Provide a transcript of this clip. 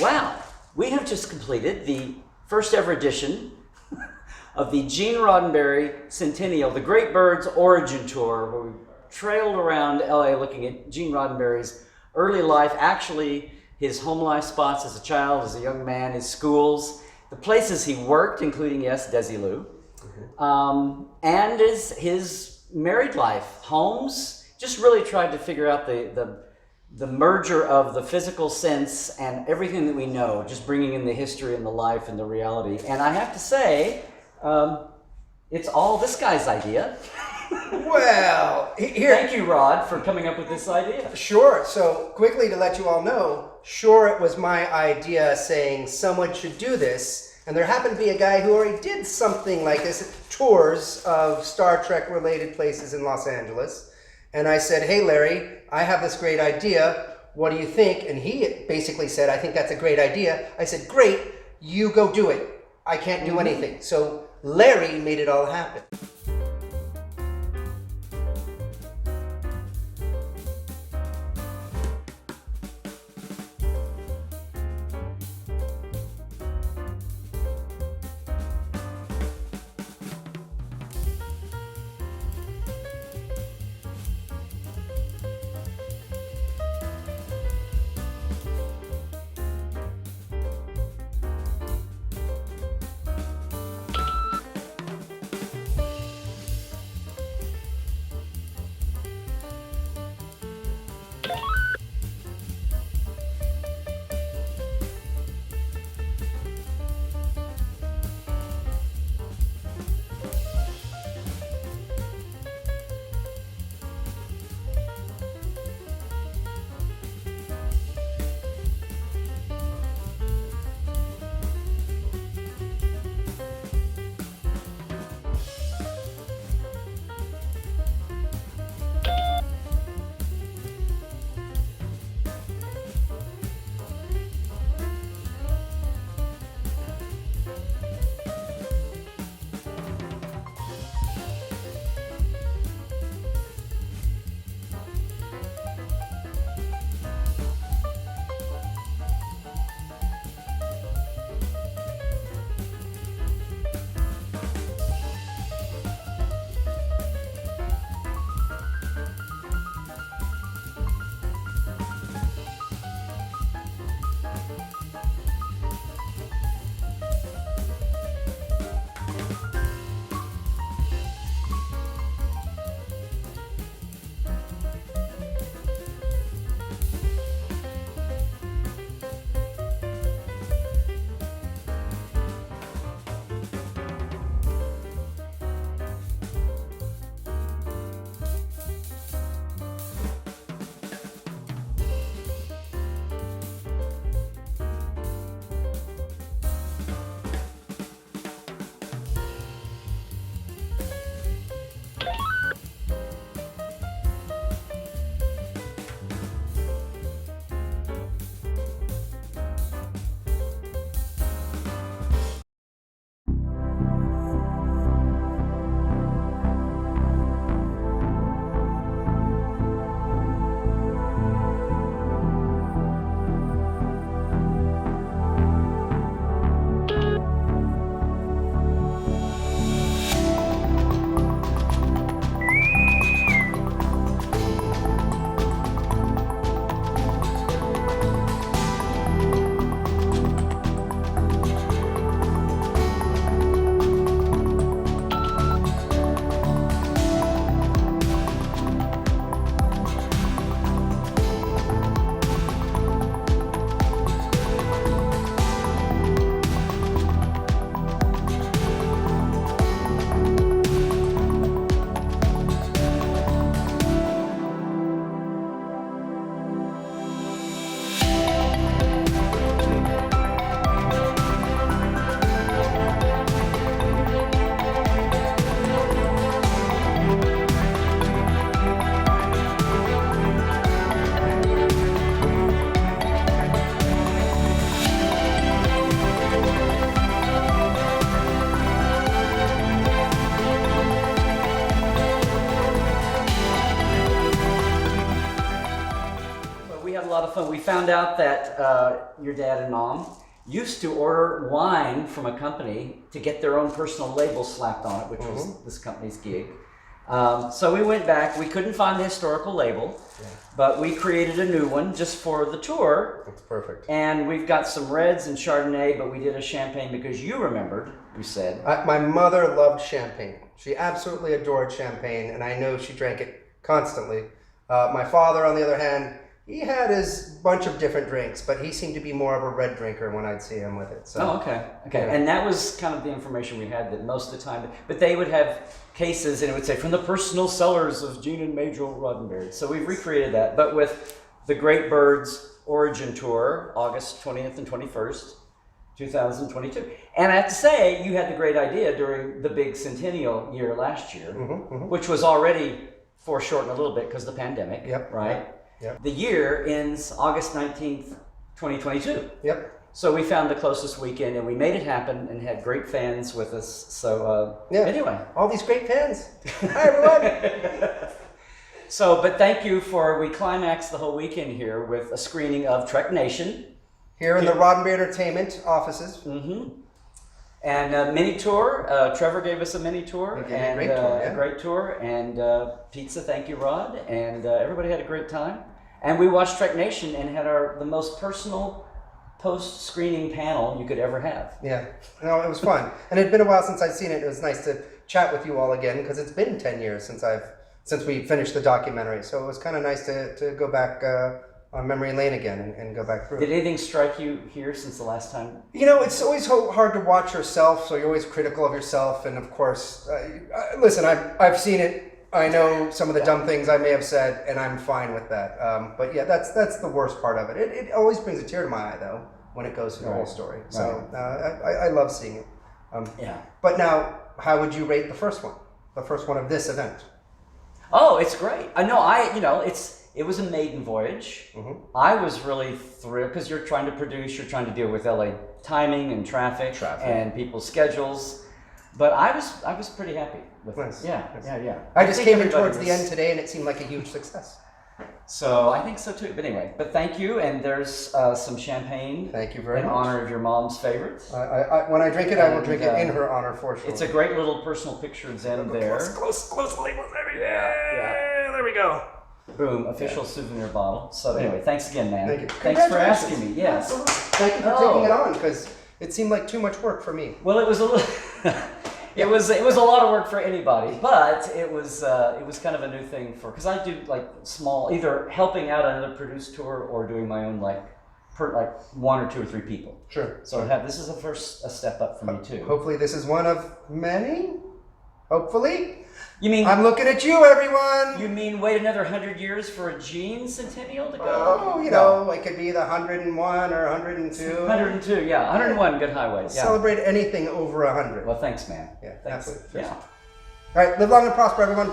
Wow, we have just completed the first ever edition of the Gene Roddenberry Centennial, the Great Birds Origin Tour, where we trailed around LA looking at Gene Roddenberry's early life, actually his home life spots as a child, as a young man, his schools, the places he worked, including, yes, Desilu, and his married life, homes. Just really tried to figure out the merger of the physical sense and everything that we know, just bringing in the history and the life and the reality. And I have to say, it's all this guy's idea. Well, here. Thank you, Rod, for coming up with this idea. Sure. So quickly to let you all know, sure, it was my idea saying someone should do this. And there happened to be a guy who already did something like this, tours of Star Trek related places in Los Angeles. And I said, hey, Larry, I have this great idea. What do you think? And he basically said, I think that's a great idea. I said, great, you go do it. I can't do anything. So Larry made it all happen. of fun. We found out that your dad and mom used to order wine from a company to get their own personal label slapped on it, which was this company's gig. So we went back. We couldn't find the historical label, but we created a new one just for the tour. That's perfect. And we've got some reds and Chardonnay, but we did a champagne because you remembered, you said. My mother loved champagne. She absolutely adored champagne, and I know she drank it constantly. My father, on the other hand, he had his bunch of different drinks, but he seemed to be more of a red drinker when I'd see him with it. So. Oh, okay. Yeah. And that was kind of the information we had, that most of the time, but they would have cases and it would say, from the personal cellars of Gene and Majel Roddenberry. So we've recreated that, but with the Great Birds Origin Tour, August 20th and 21st, 2022. And I have to say, you had the great idea during the big centennial year last year, which was already foreshortened a little bit because of the pandemic, right? Yep. The year ends August 19th, 2022. Yep. So we found the closest weekend and we made it happen and had great fans with us. So anyway. All these great fans. Hi, everyone. So, but thank you we climaxed the whole weekend here with a screening of Trek Nation. Here in the Roddenberry Entertainment offices. And a mini tour. Trevor gave us a mini tour. And a great tour. And pizza, thank you, Rod. And everybody had a great time. And we watched Trek Nation and had the most personal post-screening panel you could ever have. Yeah, no, it was fun. And it had been a while since I'd seen it. It was nice to chat with you all again because it's been 10 years since we finished the documentary. So it was kind of nice to go back on memory lane again and go back through. Did anything strike you here since the last time? You know, it's always hard to watch yourself, so you're always critical of yourself. And of course, listen, I've seen it. I know some of the dumb things I may have said, and I'm fine with that. But yeah, that's the worst part of it. It always brings a tear to my eye, though, when it goes through the whole story. So I love seeing it. But now, how would you rate the first one? The first one of this event? Oh, it's great. It was a maiden voyage. I was really thrilled because you're trying to deal with LA timing and traffic. And people's schedules. But I was pretty happy with it. Yeah. I just came in towards the end today and it seemed like a huge success. So I think so too. But anyway, thank you. And there's some champagne. Thank you very much. In honor of your mom's favorite. When I drink it, I will drink it in her honor for sure. It's a great little personal picture of Zen there. Close the labels. There we go. Boom, official souvenir bottle. So anyway, thanks again, man. Thank you. Thanks for asking me. Yes. Thank you for taking it on because it seemed like too much work for me. Well, it was a little. It was a lot of work for anybody, but it was kind of a new thing because I do like small, either helping out another produced tour or doing my own like one or two or three people. Sure. So this is a step up for me too. Hopefully, this is one of many. Hopefully. You mean I'm looking at you, everyone. You mean wait another 100 years for a Gene centennial to go? Oh, you know, it could be the 101 or 102. 102, yeah, 101 Good Highway. Yeah. Celebrate anything over 100. Well, thanks, man. Yeah, thanks. absolutely. Yeah. All right, live long and prosper, everyone.